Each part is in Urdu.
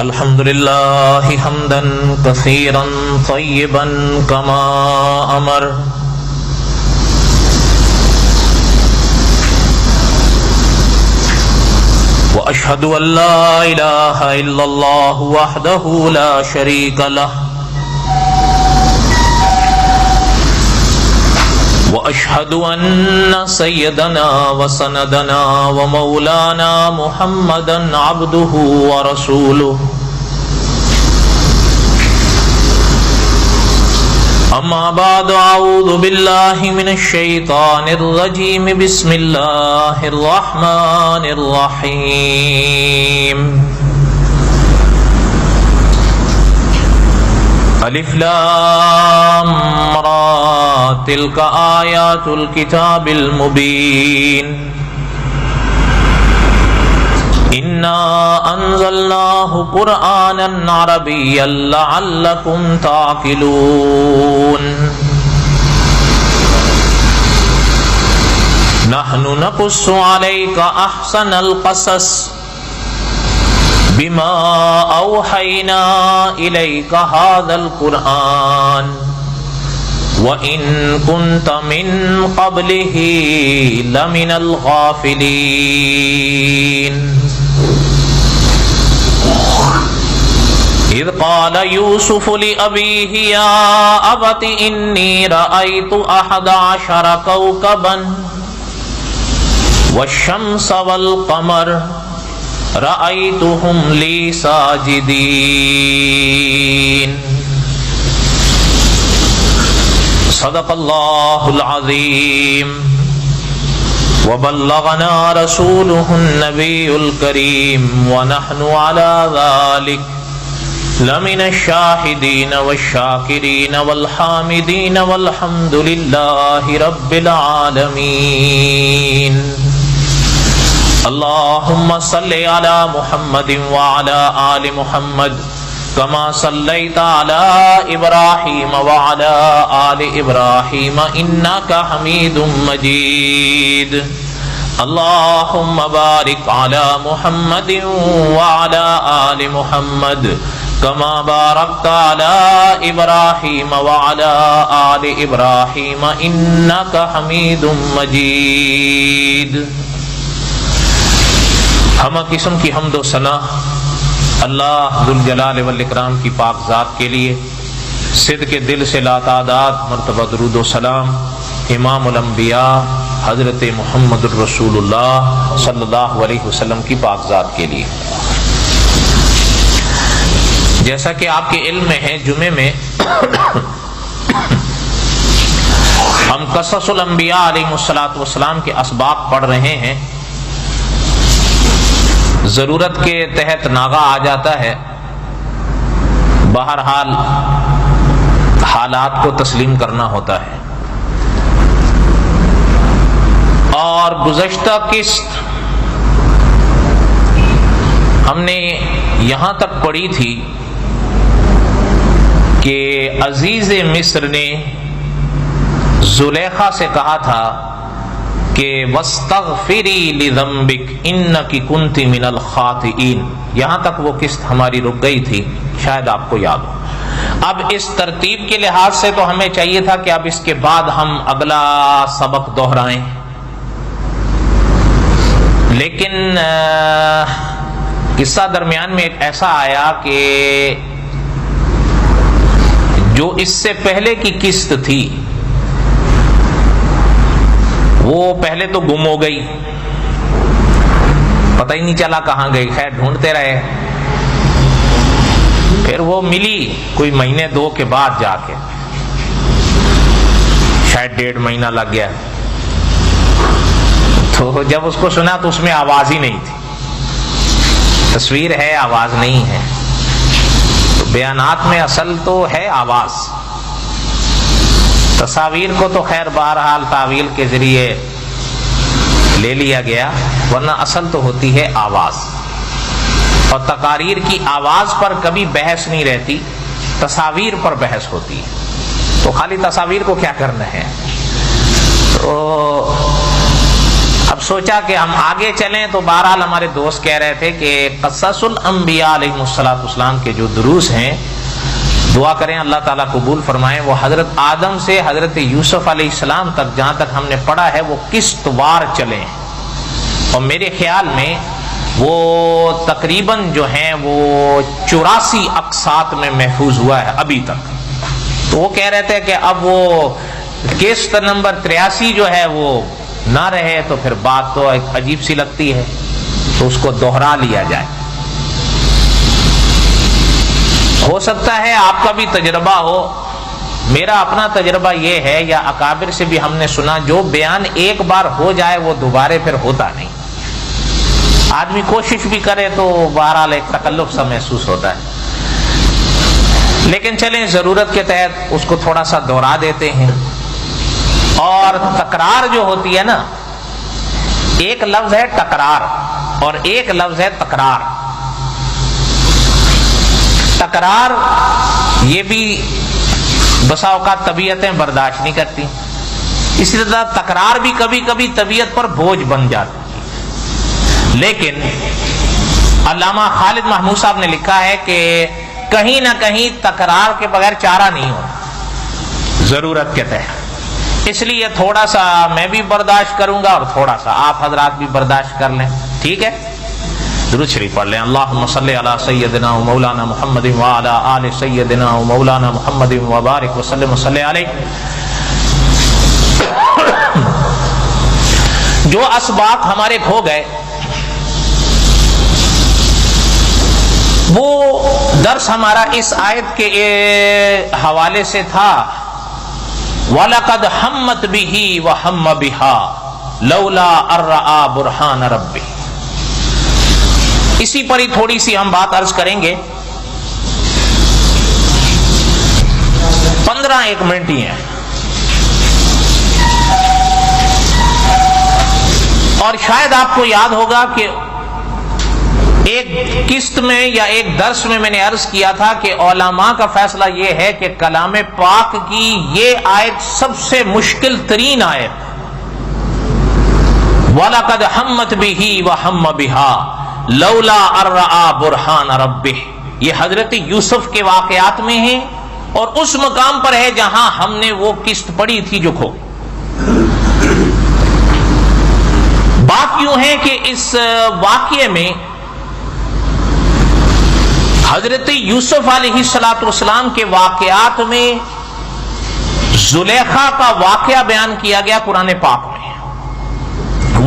الحمد لله حمدا كثيرا طيبا كما أمر وأشهد أن لا إله إلا الله وحده لا شريك له وأشهد أن سيدنا وسندنا ومولانا محمدا عبده ورسوله أما بعد أعوذ بالله من الشيطان الرجيم بسم الله الرحمن الرحيم الف لام را تلك آیات الكتاب المبین انا انزلناه قرآنا عربيا لعلكم تعقلون نحن نقص عليك احسن القصص بما اوحينا اليك هذا القرآن وَإِن كُنْتَ مِن قَبْلِهِ لَمِنَ الْغَافِلِينَ إِذْ قَالَ يُوسُفُ لِأَبِيهِ يَا أَبَتِ إِنِّي رَأَيْتُ أَحَدَ عَشَرَ كَوْكَبًا وَالشَّمْسَ وَالْقَمَرَ رَأَيْتُهُمْ لِي سَاجِدِينَ صدق اللہ العظیم وبلغنا رسوله النبی الکریم ونحن على ذلك لمن الشاہدین والشاکرین والحامدین والحمد للہ رب العالمین اللہم صلی علی محمد وعلی آل محمد كما صليت على إبراهيم وعلى آل إبراهيم إنك حميد مجيد اللهم بارك على محمد وعلى آل محمد كما باركت على إبراهيم وعلى آل إبراهيم إنك حميد مجيد ہم قسم کی حمد و ثنا اللہ ذوالجلال والاکرام کی پاک ذات کے لیے صدق کے دل سے لاتعداد مرتبہ درود و سلام امام الانبیاء حضرت محمد الرسول اللہ صلی اللہ علیہ وسلم کی پاک ذات کے لیے۔ جیسا کہ آپ کے علم میں ہے، جمعے میں ہم قصص الانبیاء علیہ السلام کے اسباق پڑھ رہے ہیں۔ ضرورت کے تحت ناغہ آ جاتا ہے، بہرحال حالات کو تسلیم کرنا ہوتا ہے۔ اور گزشتہ قسط ہم نے یہاں تک پڑھی تھی کہ عزیز مصر نے زلیخا سے کہا تھا کہ وَاسْتَغْفِرِي لِذَنْبِكَ إِنَّكِ كُنْتِ مِنَ الْخَاطِئِينَ، یہاں تک وہ قسط ہماری رک گئی تھی، شاید آپ کو یاد ہو۔ اب اس ترتیب کے لحاظ سے تو ہمیں چاہیے تھا کہ اب اس کے بعد ہم اگلا سبق دہرائیں، لیکن قصہ درمیان میں ایک ایسا آیا کہ جو اس سے پہلے کی قسط تھی وہ پہلے تو گم ہو گئی، پتہ ہی نہیں چلا کہاں گئی، خیر ڈھونڈتے رہے، پھر وہ ملی کوئی مہینے دو کے بعد جا کے، شاید 1.5 مہینہ لگ گیا۔ تو جب اس کو سنا تو اس میں آواز ہی نہیں تھی، تصویر ہے آواز نہیں ہے، تو بیانات میں اصل تو ہے آواز، تصاویر کو تو خیر بہرحال تعویل کے ذریعے لے لیا گیا، ورنہ اصل تو ہوتی ہے آواز، اور تقاریر کی آواز پر کبھی بحث نہیں رہتی، تصاویر پر بحث ہوتی ہے، تو خالی تصاویر کو کیا کرنا ہے۔ تو اب سوچا کہ ہم آگے چلیں، تو بہرحال ہمارے دوست کہہ رہے تھے کہ قصص الانبیاء علیہ السلام کے جو دروس ہیں، دعا کریں اللہ تعالیٰ قبول فرمائیں، وہ حضرت آدم سے حضرت یوسف علیہ السلام تک جہاں تک ہم نے پڑھا ہے وہ قسط وار چلے ہیں، اور میرے خیال میں وہ تقریباً جو ہیں وہ 84 اقساط میں محفوظ ہوا ہے ابھی تک۔ تو وہ کہہ رہے تھے کہ اب وہ قسط نمبر 83 جو ہے وہ نہ رہے تو پھر بات تو ایک عجیب سی لگتی ہے، تو اس کو دوہرا لیا جائے۔ ہو سکتا ہے آپ کا بھی تجربہ ہو، میرا اپنا تجربہ یہ ہے، یا اکابر سے بھی ہم نے سنا، جو بیان ایک بار ہو جائے وہ دوبارے پھر ہوتا نہیں۔ آدمی کوشش بھی کرے تو بہرحال ایک تکلف سا محسوس ہوتا ہے، لیکن چلیں ضرورت کے تحت اس کو تھوڑا سا دوہرا دیتے ہیں۔ اور تکرار جو ہوتی ہے نا، ایک لفظ ہے ٹکرار اور ایک لفظ ہے تکرار۔ تکرار یہ بھی بسا اوقات طبیعتیں برداشت نہیں کرتی، اسی طرح تکرار بھی کبھی کبھی طبیعت پر بوجھ بن جاتی ہے۔ لیکن علامہ خالد محمود صاحب نے لکھا ہے کہ کہیں نہ کہیں تکرار کے بغیر چارہ نہیں ہوتا ضرورت کے تحت، اس لیے تھوڑا سا میں بھی برداشت کروں گا اور تھوڑا سا آپ حضرات بھی برداشت کر لیں، ٹھیک ہے؟ درود شریف پڑھ لیں۔ اللہم صلی علی سیدنا و مولانا محمد وعلی آل سیدنا و مولانا محمد وبارک وسلم وصلی علیہ۔ جو اسباق ہمارے کھو گئے، وہ درس ہمارا اس آیت کے حوالے سے تھا، وَلَقَدْ حَمَّتْ بِهِ وَحَمَّ بِهَا لَوْلَا أَن رَّأَىٰ بُرْهَانَ رَبِّهِ۔ اسی پر ہی تھوڑی سی ہم بات عرض کریں گے، 15 منٹ ہی ہیں، اور شاید آپ کو یاد ہوگا کہ ایک قسط میں یا ایک درس میں میں نے عرض کیا تھا کہ علماء کا فیصلہ یہ ہے کہ کلام پاک کی یہ آیت سب سے مشکل ترین آیت، وَلَقَدْ حَمَّتْ بِهِ وَحَمَّ بِهَا لَوْلَا أَن رَّأَىٰ بُرْهَانَ رَبِّهِ۔ یہ حضرت یوسف کے واقعات میں ہیں اور اس مقام پر ہے جہاں ہم نے وہ قسط پڑھی تھی جو کھو۔ بات یوں ہے کہ اس واقعے میں حضرت یوسف علیہ السلام کے واقعات میں زلیخا کا واقعہ بیان کیا گیا قرآن پاک میں،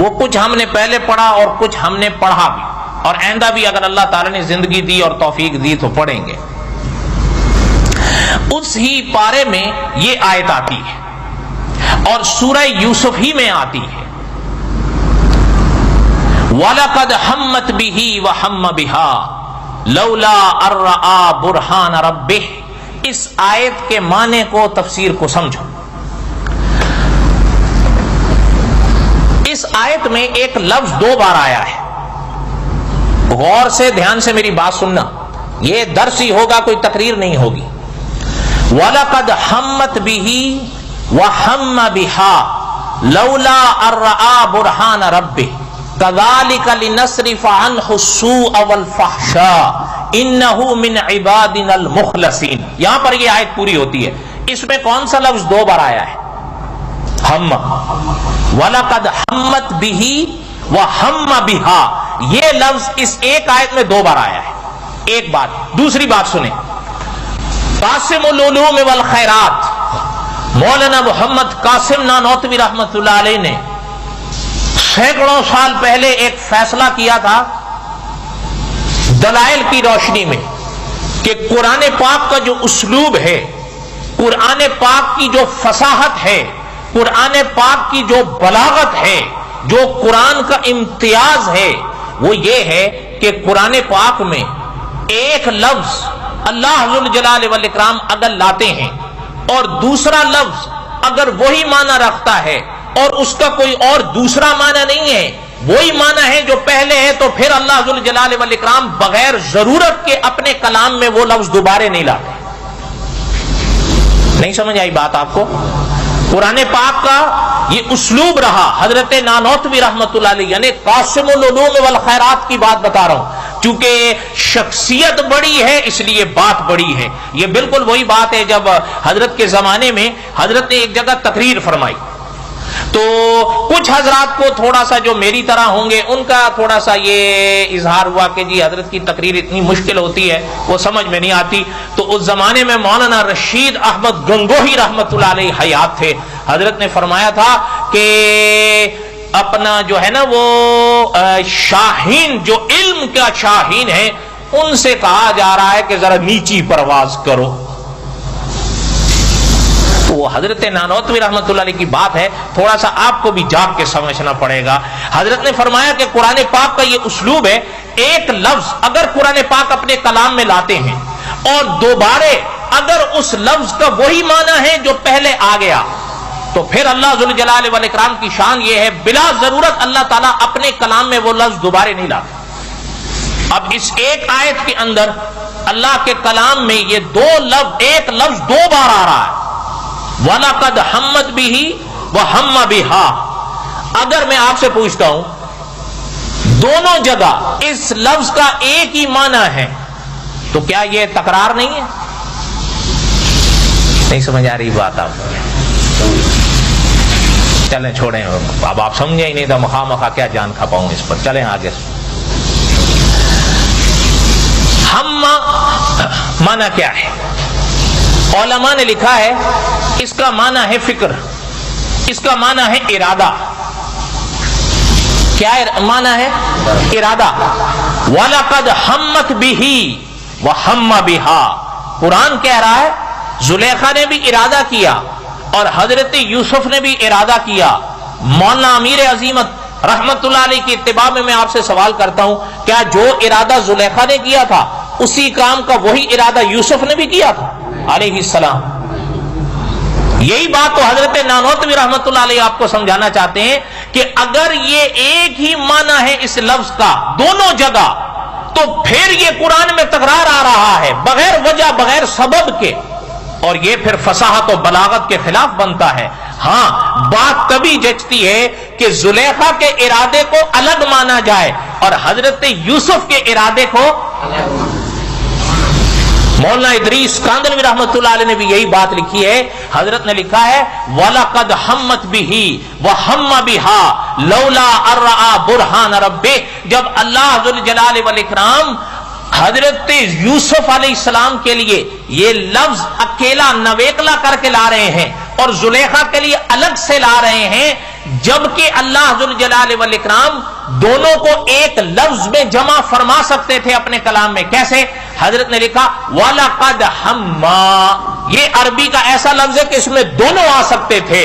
وہ کچھ ہم نے پہلے پڑھا اور کچھ ہم نے پڑھا بھی، اور آئندہ بھی اگر اللہ تعالی نے زندگی دی اور توفیق دی تو پڑھیں گے۔ اس ہی پارے میں یہ آیت آتی ہے اور سورہ یوسف ہی میں آتی ہے، وَلَقَدْ حَمَّتْ بِهِ وَحَمَّ بِهَا لولا ان رأى برہان ربہ۔ اس آیت کے معنی کو، تفسیر کو سمجھو۔ اس آیت میں ایک لفظ 2 بار آیا ہے، غور سے دھیان سے میری بات سننا، یہ درس ہی ہوگا، کوئی تقریر نہیں ہوگی۔ وَلَقَدْ حَمَّتْ بِهِ وَحَمَّ بِهَا لولا ان رأى برہان ربہ كَذَلِكَ لِنَصْرِفَ عَنْهُ السُّوءَ وَالْفَحْشَاءَ إِنَّهُ مِنْ عِبَادِنَا الْمُخْلَصِينَ۔ یہاں پر یہ آیت پوری ہوتی ہے۔ اس میں کون سا لفظ 2 بار آیا ہے؟ ہم۔ وَلَقَدْ حَمَّتْ بِهِ وَحَمَّ بِهَا، یہ لفظ اس ایک آیت میں 2 بار آیا ہے۔ ایک بات۔ دوسری بات سنیں، قاسم العلوم والخیرات مولانا محمد قاسم نانوتوی رحمۃ اللہ علیہ نے سینکڑوں سال پہلے ایک فیصلہ کیا تھا دلائل کی روشنی میں کہ قرآن پاک کا جو اسلوب ہے، قرآن پاک کی جو فصاحت ہے، قرآن پاک کی جو بلاغت ہے، جو قرآن کا امتیاز ہے، وہ یہ ہے کہ قرآن پاک میں ایک لفظ اللہ ذوالجلال والاکرام اگر لاتے ہیں اور دوسرا لفظ اگر وہی معنی رکھتا ہے اور اس کا کوئی اور دوسرا معنی نہیں ہے، وہی معنی ہے جو پہلے ہے، تو پھر اللہ ذوالجلال والاکرام بغیر ضرورت کے اپنے کلام میں وہ لفظ دوبارے نہیں لاتے۔ نہیں سمجھ آئی بات آپ کو؟ قرآن پاک کا یہ اسلوب رہا. حضرت نانوتوی رحمۃ اللہ علیہ یعنی قاسم العلوم والخیرات کی بات بتا رہا ہوں، چونکہ شخصیت بڑی ہے اس لیے بات بڑی ہے. یہ بالکل وہی بات ہے جب حضرت کے زمانے میں حضرت نے ایک جگہ تقریر فرمائی تو کچھ حضرات کو تھوڑا سا جو میری طرح ہوں گے ان کا تھوڑا سا یہ اظہار ہوا کہ جی حضرت کی تقریر اتنی مشکل ہوتی ہے وہ سمجھ میں نہیں آتی. تو اس زمانے میں مولانا رشید احمد گنگوہی رحمۃ اللہ علیہ حیات تھے. حضرت نے فرمایا تھا کہ اپنا جو ہے نا وہ شاہین جو علم کا شاہین ہے ان سے کہا جا رہا ہے کہ ذرا نیچی پرواز کرو. تو وہ حضرت نانوتوی رحمۃ اللہ علیہ کی بات ہے، تھوڑا سا آپ کو بھی جاگ کے سمجھنا پڑے گا. حضرت نے فرمایا کہ قرآن پاک کا یہ اسلوب ہے، ایک لفظ اگر قرآن پاک اپنے کلام میں لاتے ہیں اور دوبارہ اگر اس لفظ کا وہی معنی ہے جو پہلے آ گیا تو پھر اللہ ذوالجلال والاکرام کی شان یہ ہے بلا ضرورت اللہ تعالیٰ اپنے کلام میں وہ لفظ دوبارہ نہیں لاتے. اب اس ایک آیت کے اندر اللہ کے کلام میں یہ ایک لفظ دو بار آ رہا ہے، وَلَقَدْ حَمَّتْ بِهِ وَحَمَّ بِهَا. اگر میں آپ سے پوچھتا ہوں دونوں جگہ اس لفظ کا ایک ہی معنی ہے تو کیا یہ تکرار نہیں ہے؟ نہیں سمجھ آ رہی بات آپ کو؟ چلیں چھوڑیں، اب آپ سمجھیں ہی نہیں تو مخواہ کیا جان کھپاؤں اس پر. چلیں آگے. ہم معنی کیا ہے؟ علماء نے لکھا ہے اس کا معنی ہے فکر، اس کا معنی ہے ارادہ. کیا معنی ہے؟ ارادہ. وَلَقَدْ حَمَّتْ بِهِ وَحَمَّ بِهَا. قرآن کہہ رہا ہے زلیخا نے بھی ارادہ کیا اور حضرت یوسف نے بھی ارادہ کیا. مولانا امیر عظیمت رحمت اللہ علیہ کی اتباع میں آپ سے سوال کرتا ہوں، کیا جو ارادہ زلیخا نے کیا تھا اسی کام کا وہی ارادہ یوسف نے بھی کیا تھا علیہ السلام؟ یہی بات تو حضرت نانوتوی رحمت اللہ علیہ آپ کو سمجھانا چاہتے ہیں کہ اگر یہ ایک ہی معنی ہے اس لفظ کا دونوں جگہ تو پھر یہ قرآن میں تکرار آ رہا ہے بغیر وجہ بغیر سبب کے، اور یہ پھر فصاحت و بلاغت کے خلاف بنتا ہے. ہاں بات تبھی جچتی ہے کہ زلیخا کے ارادے کو الگ مانا جائے اور حضرت یوسف کے ارادے کو. مولانا ادریس کاندلوی رحمۃ اللہ علیہ نے بھی یہی بات لکھی ہے. حضرت نے لکھا ہے وَلَقَدْ حَمَّتْ بِهِ وَحَمَّ بِهَا لَوْلَا أَن رَأَىٰ بُرْهَانَ رَبِّهِ. جب اللہ ذوالجلال والاکرام حضرت یوسف علیہ السلام کے لیے یہ لفظ اکیلا نویکلا کر کے لا رہے ہیں اور زلیخا کے لیے الگ سے لا رہے ہیں، جبکہ اللہ ذوالجلال والاکرام دونوں کو ایک لفظ میں جمع فرما سکتے تھے اپنے کلام میں. کیسے؟ حضرت نے لکھا وَلَقَدْ حَمَّا. یہ عربی کا ایسا لفظ ہے کہ اس میں دونوں آ سکتے تھے.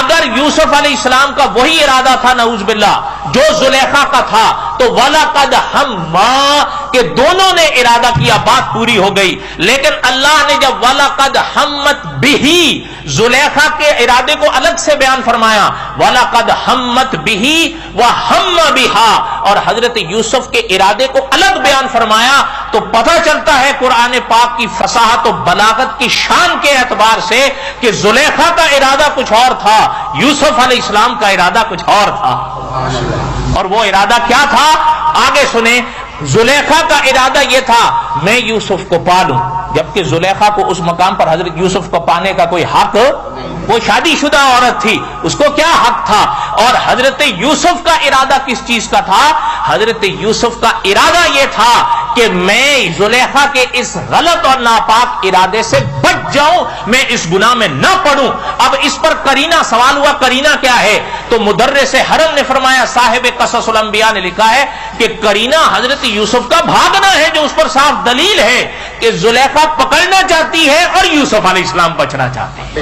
اگر یوسف علیہ السلام کا وہی ارادہ تھا نعوذ باللہ جو زلیخا کا تھا تو وَلَقَدْ حَمَّا کہ دونوں نے ارادہ کیا، بات پوری ہو گئی. لیکن اللہ نے جب وَلَقَدْ حَمَّتْ بِهِ زلیخا کے ارادے کو الگ سے بیان فرمایا، وَلَقَدْ حَمَّتْ بِهِ وَحَمَّ بِهَا، اور حضرت یوسف کے ارادے کو الگ بیان فرمایا، تو پتہ چلتا ہے قرآن پاک کی فصاحت و بلاغت کی شان کے اعتبار سے کہ زلیخا کا ارادہ کچھ اور تھا، یوسف علیہ السلام کا ارادہ کچھ اور تھا. اور وہ ارادہ کیا تھا؟ آگے سنیں. زلیخا کا ارادہ یہ تھا میں یوسف کو پالوں، جبکہ زلیخا کو اس مقام پر حضرت یوسف کو پانے کا کوئی حق، وہ شادی شدہ عورت تھی، اس کو کیا حق تھا؟ اور حضرت یوسف کا ارادہ کس چیز کا تھا؟ حضرت یوسف کا ارادہ یہ تھا کہ میں زلیخا کے اس غلط اور ناپاک ارادے سے بچ جاؤں، میں اس گناہ میں نہ پڑوں. اب اس پر کرینہ سوال ہوا، کرینہ کیا ہے؟ تو مدرس حرم نے فرمایا، صاحب قصص الانبیاء نے لکھا ہے کہ کرینہ حضرت یوسف کا بھاگنا ہے، جو اس پر صاف دلیل ہے کہ زلیخا پکڑنا چاہتی ہے اور یوسف علیہ السلام بچنا چاہتے ہیں.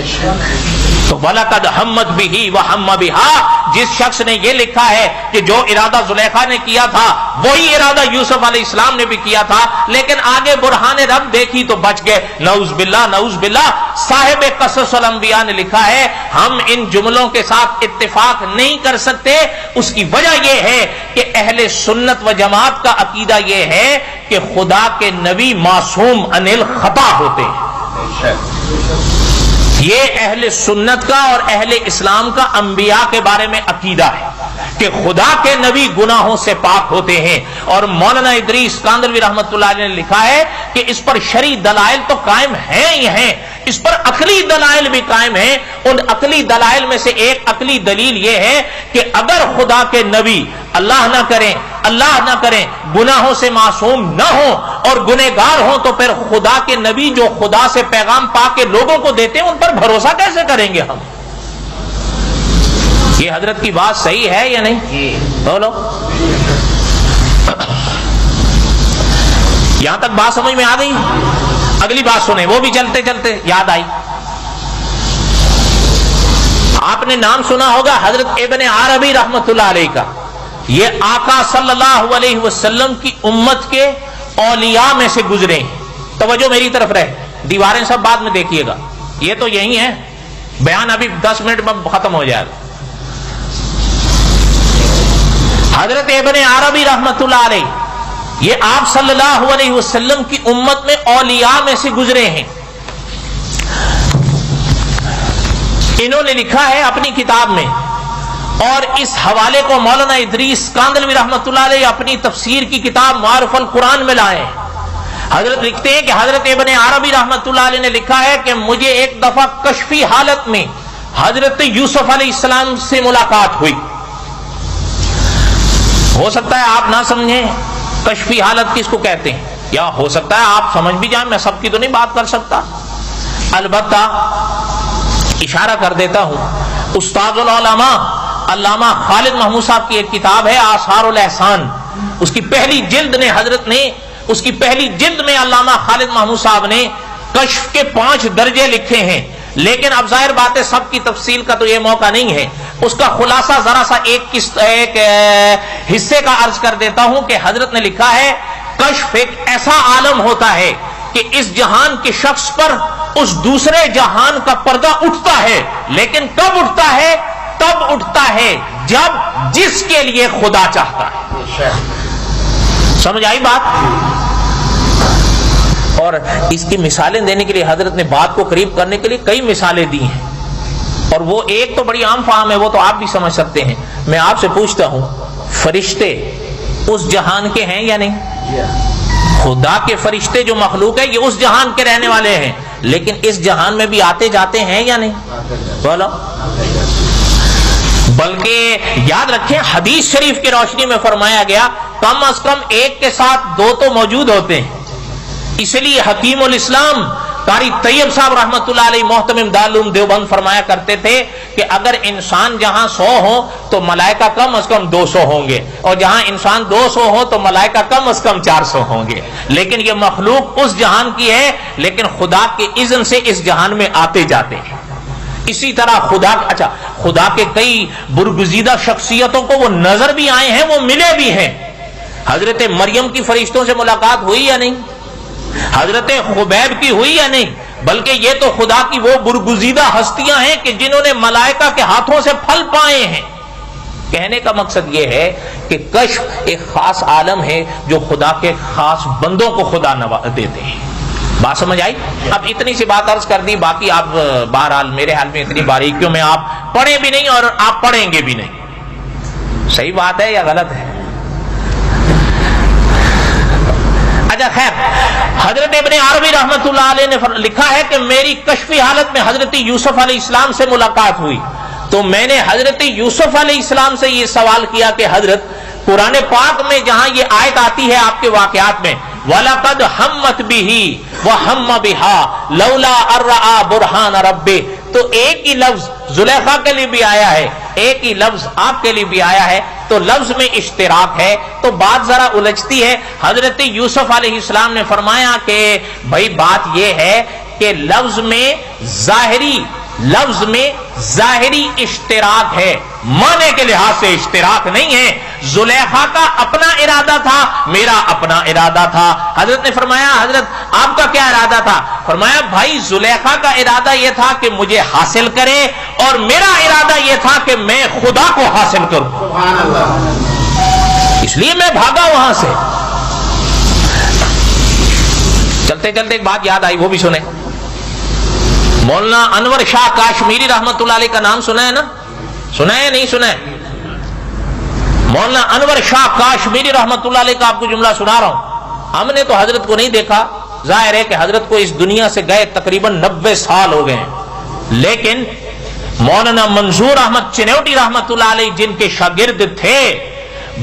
تو وَلَقَدْ حَمَّتْ بِهِ وَحَمَّ بِهَا، جس شخص نے یہ لکھا ہے کہ جو ارادہ زلیخا نے کیا تھا وہی ارادہ یوسف علیہ السلام نے بھی کیا تھا، لیکن آگے برہان رب دیکھی تو بچ گئے. نعوذ باللہ نعوذ باللہ. صاحب قصص الانبیاء نے لکھا ہے ہم ان جملوں کے ساتھ اتفاق نہیں کر سکتے. اس کی وجہ یہ ہے کہ اہل سنت و جماعت کا عقیدہ یہ ہے کہ خدا کے نبی معصوم عن الخطا ہوتے ہیں. یہ اہل سنت کا اور اہل اسلام کا انبیاء کے بارے میں عقیدہ ہے کہ خدا کے نبی گناہوں سے پاک ہوتے ہیں. اور مولانا ادریس کاندلوی رحمۃ اللہ علیہ نے لکھا ہے کہ اس پر شرعی دلائل تو قائم ہیں ہی ہیں, اس پر عقلی دلائل بھی قائم ہیں. ان عقلی دلائل میں سے ایک عقلی دلیل یہ ہے کہ اگر خدا کے نبی اللہ نہ کریں گناہوں سے معصوم نہ ہوں اور گنہگار ہوں, تو پھر خدا کے نبی جو خدا سے پیغام پا کے لوگوں کو دیتے ہیں ان پر بھروسہ کیسے کریں گے ہم؟ یہ حضرت کی بات صحیح ہے یا نہیں؟ بولو. یہاں تک بات سمجھ میں آ گئی؟ اگلی بات سنیں, وہ بھی چلتے چلتے یاد آئی. آپ نے نام سنا ہوگا حضرت ابن عربی رحمت اللہ علیہ کا. یہ آقا صلی اللہ علیہ وسلم کی امت کے اولیاء میں سے گزرے ہیں. توجہ میری طرف رہے, دیواریں سب بعد میں دیکھیے گا, یہ تو یہی ہے, بیان ابھی 10 منٹ میں ختم ہو جائے گا. حضرت ابن عربی رحمت اللہ علیہ یہ آپ صلی اللہ علیہ وسلم کی امت میں اولیاء میں سے گزرے ہیں. انہوں نے لکھا ہے اپنی کتاب میں, اور اس حوالے کو مولانا ادریس کاندلوی رحمت اللہ علیہ اپنی تفسیر کی کتاب معارف القرآن میں لائے. حضرت لکھتے ہیں کہ حضرت ابن عربی رحمت اللہ علیہ نے لکھا ہے کہ مجھے ایک دفعہ کشفی حالت میں حضرت یوسف علیہ السلام سے ملاقات ہوئی. ہو سکتا ہے آپ نہ سمجھیں کشفی حالت کس کو کہتے ہیں, یا ہو سکتا ہے آپ سمجھ بھی جائیں, میں سب کی تو نہیں بات کر سکتا. البتہ اشارہ کر دیتا ہوں, استاد العلماء علامہ خالد محمود صاحب کی ایک کتاب ہے آثار الاحسان, اس کی پہلی جلد میں علامہ خالد محمود صاحب نے کشف کے 5 درجے لکھے ہیں. لیکن اب ظاہر بات ہے سب کی تفصیل کا تو یہ موقع نہیں ہے. اس کا خلاصہ ذرا سا ایک حصے کا عرض کر دیتا ہوں کہ حضرت نے لکھا ہے کشف ایک ایسا عالم ہوتا ہے کہ اس جہان کے شخص پر اس دوسرے جہان کا پردہ اٹھتا ہے, لیکن کب اٹھتا ہے؟ تب اٹھتا ہے جب جس کے لیے خدا چاہتا ہے. سمجھ آئی بات؟ اور اس کی مثالیں دینے کے لیے حضرت نے بات کو قریب کرنے کے لیے کئی مثالیں دی ہیں, اور وہ ایک تو بڑی عام فہم ہے, وہ تو آپ بھی سمجھ سکتے ہیں. میں آپ سے پوچھتا ہوں, فرشتے اس جہان کے ہیں یا نہیں؟ خدا کے فرشتے جو مخلوق ہے یہ اس جہان کے رہنے والے ہیں, لیکن اس جہان میں بھی آتے جاتے ہیں یا نہیں؟ بولو. بلکہ یاد رکھیں حدیث شریف کی روشنی میں فرمایا گیا کم از کم ایک کے ساتھ 2 تو موجود ہوتے ہیں. اس لیے حکیم الاسلام قاری طیب صاحب رحمت اللہ علیہ محتمم دارالعلوم دیوبند فرمایا کرتے تھے کہ اگر انسان جہاں 100 ہو تو ملائکہ کم از کم 200 ہوں گے, اور جہاں انسان 200 ہو تو ملائکہ کم از کم 400 ہوں گے. لیکن یہ مخلوق اس جہان کی ہے, لیکن خدا کے اذن سے اس جہان میں آتے جاتے ہیں. اسی طرح خدا کے کئی برگزیدہ شخصیتوں کو وہ نظر بھی آئے ہیں, وہ ملے بھی ہیں. حضرت مریم کی فرشتوں سے ملاقات ہوئی یا نہیں؟ حضرت خبیب کی ہوئی یا نہیں؟ بلکہ یہ تو خدا کی وہ برگزیدہ ہستیاں ہیں کہ جنہوں نے ملائکہ کے ہاتھوں سے پھل پائے ہیں. کہنے کا مقصد یہ ہے کہ کشف ایک خاص عالم ہے جو خدا کے خاص بندوں کو خدا دیتے ہیں. بات سمجھ آئی؟ اب اتنی سی بات عرض کر دی, باقی آپ بہرحال میرے حال میں اتنی باریکیوں میں آپ پڑھیں بھی نہیں اور آپ پڑھیں گے بھی نہیں. صحیح بات ہے یا غلط ہے؟ اچھا خیر, حضرت ابن عربی رحمت اللہ علیہ نے لکھا ہے کہ میری کشفی حالت میں حضرت یوسف علیہ السلام سے ملاقات ہوئی, تو میں نے حضرت یوسف علیہ السلام سے یہ سوال کیا کہ حضرت قرآن پاک میں جہاں یہ آیت آتی ہے آپ کے واقعات میں وَلَقَدْ هَمَّتْ بِهِ وَهَمَّ بِهَا لَوْلَا أَن رَأَىٰ بُرْهَانَ رَبِّهِ, تو ایک ہی لفظ زلیخا کے لیے بھی آیا ہے, ایک ہی لفظ آپ کے لیے بھی آیا ہے, تو لفظ میں اشتراک ہے, تو بات ذرا الجھتی ہے. حضرت یوسف علیہ السلام نے فرمایا کہ بھائی بات یہ ہے کہ لفظ میں ظاہری اشتراک ہے, معنی کے لحاظ سے اشتراک نہیں ہے. زلیخا کا اپنا ارادہ تھا, میرا اپنا ارادہ تھا. حضرت نے فرمایا حضرت آپ کا کیا ارادہ تھا؟ فرمایا بھائی زلیخا کا ارادہ یہ تھا کہ مجھے حاصل کرے, اور میرا ارادہ یہ تھا کہ میں خدا کو حاصل کروں. سبحان اللہ. اس لیے میں بھاگا وہاں سے. چلتے چلتے ایک بات یاد آئی, وہ بھی سنیں. مولانا انور شاہ کاشمیری رحمت اللہ علیہ کا نام سنا ہے نا؟ سنا ہے نہیں سنا ہے؟ مولانا انور شاہ کاشمیری رحمت اللہ علیہ کا آپ کو جملہ سنا رہا ہوں. ہم نے تو حضرت کو نہیں دیکھا، ظاہر ہے کہ حضرت کو اس دنیا سے گئے تقریباً 90 سال ہو گئے ہیں، لیکن مولانا منظور احمد چنوٹی رحمت اللہ علیہ جن کے شاگرد تھے،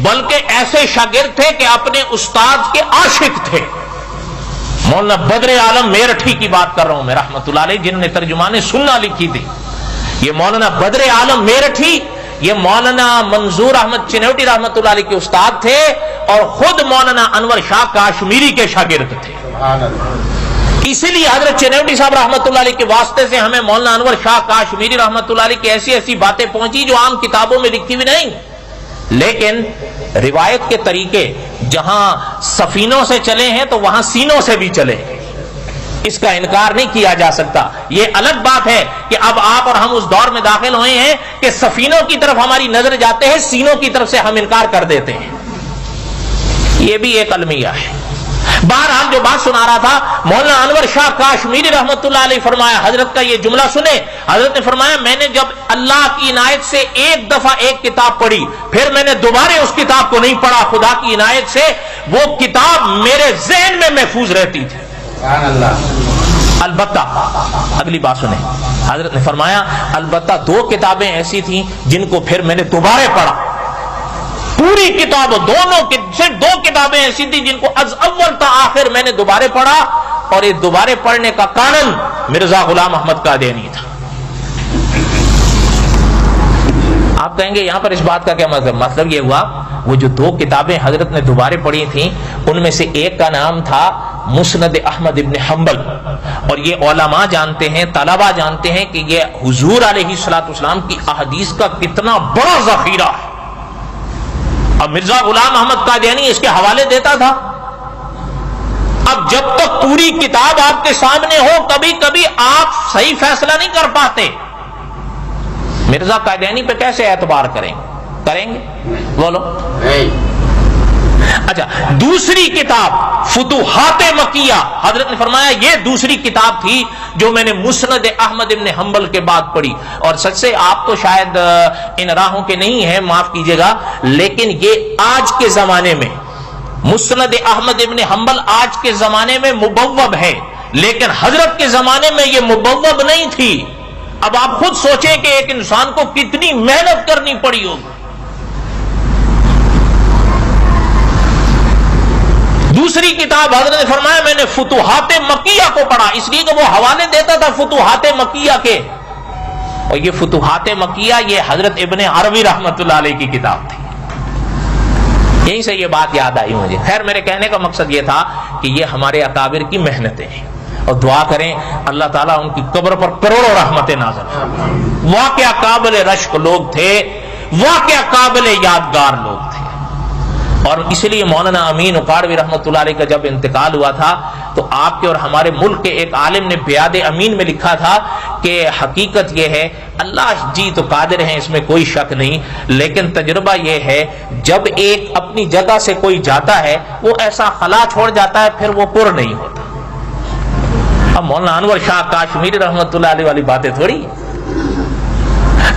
بلکہ ایسے شاگرد تھے کہ اپنے استاد کے عاشق تھے. مولانا بدر عالم میرٹھی کی بات کر رہا ہوں میں رحمت اللہ علیہ، جنہوں نے ترجمان سنہ لکھی تھی. یہ مولانا بدر عالم میرٹھی یہ مولانا منظور احمد چنوٹی رحمت اللہ علیہ کے استاد تھے اور خود مولانا انور شاہ کاشمیری کے شاگرد تھے. اسی لیے حضرت چنوٹی صاحب رحمت اللہ علیہ کے واسطے سے ہمیں مولانا انور شاہ کاشمیری رحمت اللہ علیہ کی ایسی ایسی باتیں پہنچی جو عام کتابوں میں لکھی ہوئی نہیں، لیکن روایت کے طریقے جہاں سفینوں سے چلے ہیں تو وہاں سینوں سے بھی چلے ہیں، اس کا انکار نہیں کیا جا سکتا. یہ الگ بات ہے کہ اب آپ اور ہم اس دور میں داخل ہوئے ہیں کہ سفینوں کی طرف ہماری نظر جاتے ہیں، سینوں کی طرف سے ہم انکار کر دیتے ہیں. یہ بھی ایک المیہ ہے. بہرحال جو بات سنا رہا تھا، مولانا انور شاہ کاشمیری رحمت اللہ علیہ فرمایا، حضرت کا یہ جملہ سنے، حضرت نے فرمایا میں نے جب اللہ کی عنایت سے ایک دفعہ ایک کتاب پڑھی، پھر میں نے دوبارہ اس کتاب کو نہیں پڑھا. خدا کی عنایت سے وہ کتاب میرے ذہن میں محفوظ رہتی تھی. البتہ اگلی بات سنیں، حضرت نے فرمایا البتہ 2 کتابیں ایسی تھیں جن کو پھر میں نے دوبارہ پڑھا. پوری کتاب دونوں صرف 2 کتابیں ایسی تھیں جن کو از اول تا آخر میں نے دوبارہ پڑھا، اور یہ دوبارہ پڑھنے کا کارن مرزا غلام احمد قادیانی تھا. آپ کہیں گے یہاں پر اس بات کا کیا مطلب؟ مطلب یہ ہوا وہ جو 2 کتابیں حضرت نے دوبارہ پڑھی تھیں ان میں سے ایک کا نام تھا مسند احمد ابن حنبل، اور یہ علماء جانتے ہیں، طلباء جانتے ہیں کہ یہ حضور علیہ الصلوۃ والسلام کی احادیث کا کتنا بڑا ذخیرہ ہے. اب مرزا غلام احمد قادیانی اس کے حوالے دیتا تھا. اب جب تک پوری کتاب آپ کے سامنے ہو کبھی کبھی آپ صحیح فیصلہ نہیں کر پاتے. مرزا قادیانی پہ کیسے اعتبار کریں گے بولو؟ اچھا، دوسری کتاب فتوحات مکیہ، حضرت نے فرمایا یہ دوسری کتاب تھی جو میں نے مسند احمد ابن حنبل کے بعد پڑھی. اور سچ سے آپ تو شاید ان راہوں کے نہیں ہیں، معاف کیجئے گا، لیکن یہ آج کے زمانے میں مسند احمد ابن حنبل آج کے زمانے میں مبوب ہے، لیکن حضرت کے زمانے میں یہ مبوب نہیں تھی. اب آپ خود سوچیں کہ ایک انسان کو کتنی محنت کرنی پڑی ہوگی. دوسری کتاب حضرت نے فرمایا میں نے فتوحات مکیہ کو پڑھا، اس لیے کہ وہ حوالے دیتا تھا فتوحات مکیہ کے، اور یہ فتوحات مکیہ یہ حضرت ابن عربی رحمت اللہ علیہ کی کتاب تھی. یہیں سے یہ بات یاد آئی مجھے. خیر میرے کہنے کا مقصد یہ تھا کہ یہ ہمارے اکابر کی محنتیں ہیں، اور دعا کریں اللہ تعالیٰ ان کی قبر پر کروڑوں رحمتیں نازل کرے. واقعہ قابل رشک لوگ تھے، واقعہ قابل یادگار لوگ تھے. اور اس لیے مولانا امین اقاڑوی رحمت اللہ علیہ کا جب انتقال ہوا تھا تو آپ کے اور ہمارے ملک کے ایک عالم نے بیاد امین میں لکھا تھا کہ حقیقت یہ ہے اللہ جی تو قادر ہیں، اس میں کوئی شک نہیں، لیکن تجربہ یہ ہے جب ایک اپنی جگہ سے کوئی جاتا ہے وہ ایسا خلا چھوڑ جاتا ہے پھر وہ پر نہیں ہوتا. اب مولانا انور شاہ کاشمیری رحمت اللہ علیہ والی باتیں تھوڑی.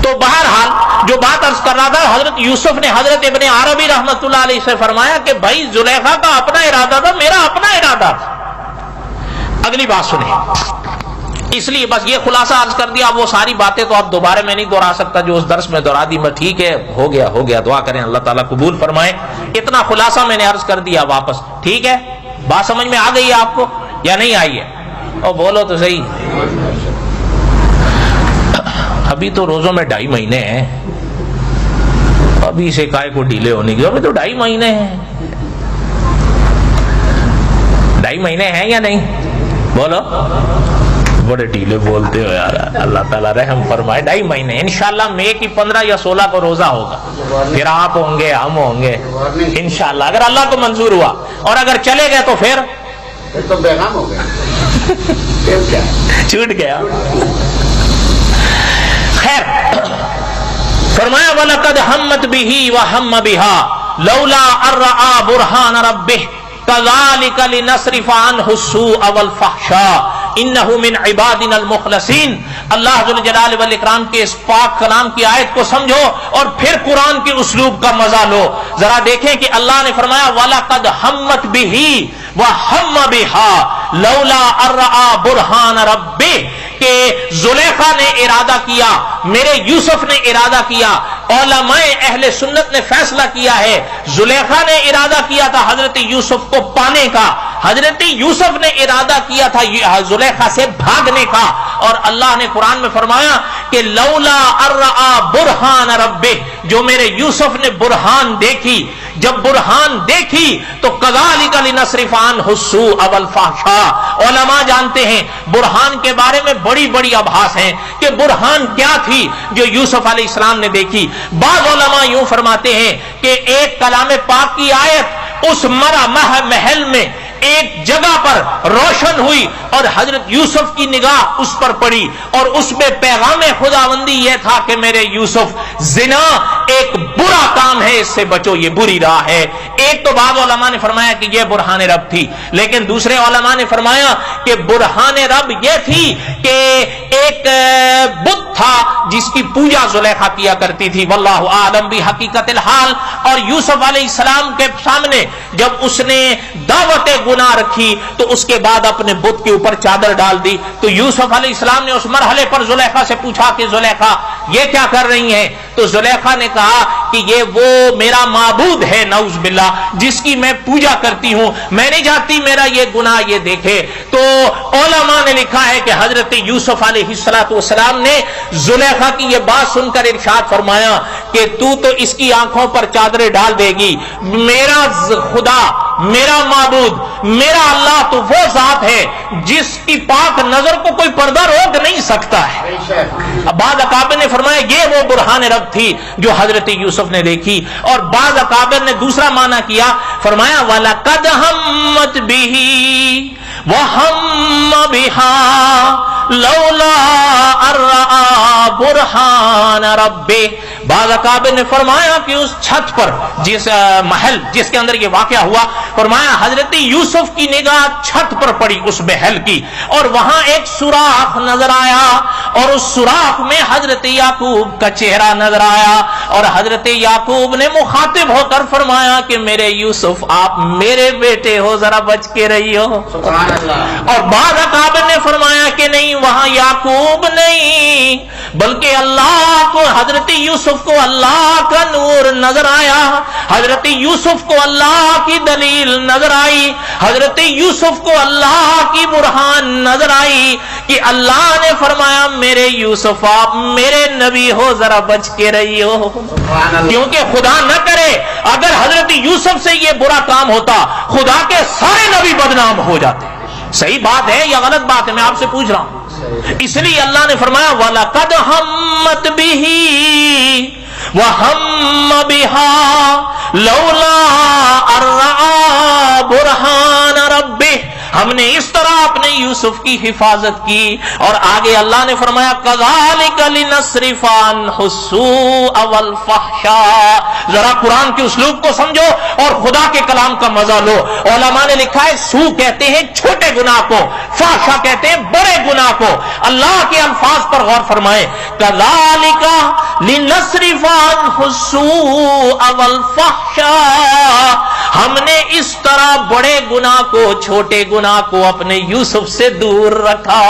تو بہرحال جو بات عرض کر رہا تھا، حضرت یوسف نے حضرت ابن عربی رحمت اللہ علیہ سے فرمایا کہ بھائی زلیخا کا اپنا ارادہ تھا، میرا اپنا ارادہ تھا. اگلی بات سنیں، اس لیے بس یہ خلاصہ عرض کر دیا. وہ ساری باتیں تو اب دوبارہ میں نہیں دہرا سکتا جو اس درس میں دہرا دی میں. ٹھیک ہے، ہو گیا، دعا کریں اللہ تعالیٰ قبول فرمائے. اتنا خلاصہ میں نے عرض کر دیا واپس. ٹھیک ہے، بات سمجھ میں آ گئی ہے آپ کو یا نہیں آئی ہے؟ اور بولو تو صحیح. ابھی تو روزوں میں 2.5 مہینے ہیں، ابھی سے کائے کو ڈھیلے ہونے کی؟ ابھی تو 2.5 مہینے ہیں. 2.5 مہینے ہیں یا نہیں؟ بولو. بڑے ڈھیلے بولتے ہو یار، اللہ تعالیٰ رحم فرمائے. 2.5 مہینے انشاءاللہ مئی کی 15 یا 16 کو روزہ ہوگا، پھر آپ ہوں گے، ہم ہوں گے انشاءاللہ، اگر اللہ کو منظور ہوا. اور اگر چلے گئے تو پھر تو بیغام ہو گیا، چھوٹ گیا. خیر فرمایا وَلَقَدْ هَمَّتْ بِهِ وَهَمَّ بِهَا لَوْلَا أَن رَّأَىٰ بُرْهَانَ رَبِّهِ كَذَٰلِكَ لِنَصْرِفَ عَنْهُ السُّوءَ وَالْفَحْشَاءَ انہ من عبادنا المخلصین. اللہ ذو الجلال والاکرام کے اس پاک کلام کی آیت کو سمجھو اور پھر قرآن کے اسلوب کا مزہ لو. ذرا دیکھیں کہ اللہ نے فرمایا وَلَقَدْ هَمَّتْ بِهِ وَهَمَّ بِهَا لَوْلَا أَن رَأَىٰ بُرْهَانَ رَبِّهِ کہ زلیخا نے ارادہ کیا, میرے یوسف نے ارادہ کیا. علماء اہل سنت نے فیصلہ کیا ہے زلیخا نے ارادہ کیا تھا حضرت یوسف کو پانے کا, حضرت یوسف نے ارادہ کیا تھا زلیخا سے بھاگنے کا. اور اللہ نے قرآن میں فرمایا کہ لولا ارآ برہان ربہ, جو میرے یوسف نے برہان دیکھی, جب برہان دیکھی تو کذالک لنصرف عنہ السوء والفحشاء. علماء جانتے ہیں برہان کے بارے میں بڑی بڑی ابحاث ہیں کہ برہان کیا تھی جو یوسف علیہ السلام نے دیکھی. بعض علماء یوں فرماتے ہیں کہ ایک کلام پاک کی آیت اس محل میں ایک جگہ پر روشن ہوئی اور حضرت یوسف کی نگاہ اس پر پڑی اور اس میں پیغام خداوندی یہ تھا کہ میرے یوسف زنا ایک برا کام ہے, اس سے بچو, یہ بری راہ ہے. ایک تو بعض علماء نے فرمایا کہ یہ برہان رب تھی, لیکن دوسرے علماء نے فرمایا کہ برہان رب یہ تھی کہ ایک بت تھا جس کی پوجا زلیخا کیا کرتی تھی, واللہ اعلم بحقیقت الحال. اور یوسف علیہ السلام کے سامنے جب اس نے دعوت گناہ رکھی تو اس کے بعد اپنے بت کے اوپر چادر ڈال دی. تو یوسف علیہ السلام نے اس مرحلے پر زلیخا سے پوچھا کہ زلیخا یہ کیا کر رہی ہیں؟ تو زلیخا نے کہا کہ یہ وہ میرا معبود ہے نعوذ باللہ جس کی میں پوجا کرتی ہوں, میں نہیں چاہتی میرا یہ گناہ یہ دیکھے. تو علماء نے لکھا ہے کہ حضرت یوسف علیہ السلام نے زلیخا کی یہ بات سن کر ارشاد فرمایا کہ تو اس کی آنکھوں پر چادریں ڈال دے گی, میرا خدا, میرا معبود, میرا اللہ تو وہ ذات ہے جس کی پاک نظر کو کوئی پردہ روک نہیں سکتا ہے. بعض اکابر نے فرمایا یہ وہ برہان رب تھی جو حضرت یوسف نے دیکھی. اور بعض اکابر نے دوسرا معنی کیا, فرمایا وَلَقَدْ هَمَّتْ بِهِ وَهَمَّ بِهَا لَوْلَا أَن رَأَىٰ بُرْهَانَ رَبِّهِ. بعض اکابر نے فرمایا کہ اس چھت پر جس محل جس کے اندر یہ واقعہ ہوا, فرمایا حضرت یوسف کی نگاہ چھت پر پڑی اس محل کی اور وہاں ایک سوراخ نظر آیا اور اس سوراخ میں حضرت یعقوب کا چہرہ نظر آیا اور حضرت یعقوب نے مخاطب ہو کر فرمایا کہ میرے یوسف آپ میرے بیٹے ہو, ذرا بچ کے رہیے. اور بعض اکابر نے فرمایا کہ نہیں, وہاں یعقوب نہیں بلکہ اللہ کو, حضرت یوسف کو اللہ کا نور نظر آیا, حضرت یوسف کو اللہ کی دلیل نظر آئی, حضرت یوسف کو اللہ کی برہان نظر آئی کہ اللہ نے فرمایا میرے یوسف آپ میرے نبی ہو, ذرا بچ کے رہی ہو. کیونکہ خدا نہ کرے اگر حضرت یوسف سے یہ برا کام ہوتا خدا کے سارے نبی بدنام ہو جاتے. صحیح بات ہے یا غلط بات ہے, میں آپ سے پوچھ رہا ہوں. اس لیے اللہ نے فرمایا وَلَقَدْ هَمَّتْ بِهِ وَهَمَّ بِهَا لَوْلَا أَن رَأَىٰ بُرْهَانَ رَبِّهِ. ہم نے اس طرح اپنے یوسف کی حفاظت کی. اور آگے اللہ نے فرمایا كَذَلِكَ لِنَصْرِفَ عَنْهُ السُّوءَ وَالْفَحْشَاءَ. ذرا قرآن کے اسلوب کو سمجھو اور خدا کے کلام کا مزہ لو. علماء نے لکھا ہے سو کہتے ہیں چھوٹے گناہ کو, فحشا کہتے ہیں بڑے گناہ کو. اللہ کے الفاظ پر غور فرمائیں, كَذَلِكَ لِنَصْرِفَ عَنْهُ السُّوءَ وَالْفَحْشَاءَ. ہم نے اس طرح بڑے گناہ کو چھوٹے گناہ کو اپنے یوسف سے دور رکھا.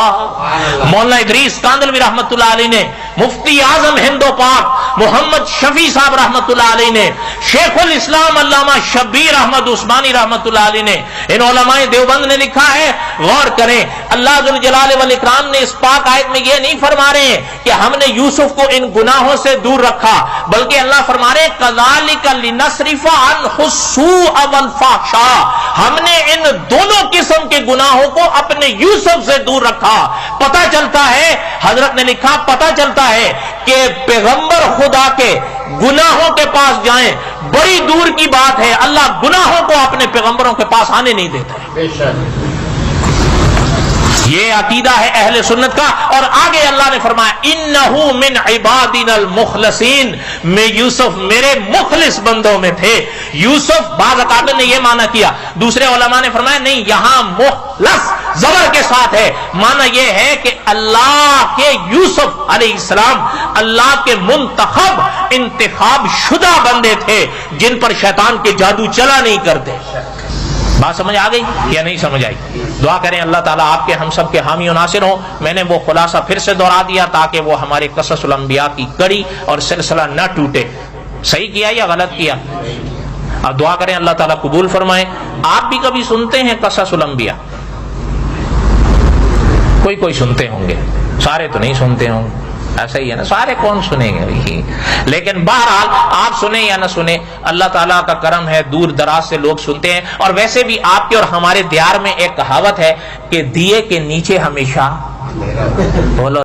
مولانا ادریس کاندلوی رحمت اللہ علیہ نے, مفتی اعظم ہند و پاک محمد شفیع صاحب رحمت اللہ علیہ نے, شیخ الاسلام علامہ شبیر احمد عثمانی رحمت اللہ علیہ نے, ان علماء دیوبند نے لکھا ہے, غور کریں, اللہ ذو الجلال والاکرام نے اس پاک آیت میں یہ نہیں فرما رہے ہیں کہ ہم نے یوسف کو ان گناہوں سے دور رکھا, بلکہ اللہ فرما رہے كَذَلِكَ لِنَصْرِفَ عَنْهُ السُّوءَ وَالْفَحْشَاءَ. ہم نے ان دونوں قسم کے گناہوں کو اپنے یوسف سے دور رکھا. پتہ چلتا ہے, حضرت نے لکھا, پتہ چلتا ہے کہ پیغمبر خدا کے گناہوں کے پاس جائیں بڑی دور کی بات ہے. اللہ گناہوں کو اپنے پیغمبروں کے پاس آنے نہیں دیتا ہے. یہ عقیدہ ہے اہل سنت کا. اور آگے اللہ نے فرمایا انہو من عبادنا المخلصین، میں یوسف میرے مخلص بندوں میں تھے. یوسف بعض اکابر نے یہ معنی کیا، دوسرے علماء نے فرمایا نہیں، یہاں مخلص زبر کے ساتھ ہے. معنی یہ ہے کہ اللہ کے یوسف علیہ السلام اللہ کے منتخب انتخاب شدہ بندے تھے جن پر شیطان کے جادو چلا نہیں کرتے. بات سمجھ آ گئی یا نہیں سمجھ آئی؟ دعا کریں اللہ تعالیٰ آپ کے ہم سب کے حامی و ناصر ہوں. میں نے وہ خلاصہ پھر سے دہرا دیا تاکہ وہ ہمارے قصص الانبیاء کی کڑی اور سلسلہ نہ ٹوٹے. صحیح کیا یا غلط کیا؟ اب دعا کریں اللہ تعالیٰ قبول فرمائے. آپ بھی کبھی سنتے ہیں قصص الانبیاء؟ کوئی سنتے ہوں گے، سارے تو نہیں سنتے ہوں گے. ایسا ہی ہے نا، سارے کون سنیں گے؟ لیکن بہرحال آپ سنیں یا نہ سنیں، اللہ تعالیٰ کا کرم ہے دور دراز سے لوگ سنتے ہیں. اور ویسے بھی آپ کے اور ہمارے دیار میں ایک کہاوت ہے کہ دیے کے نیچے ہمیشہ بولو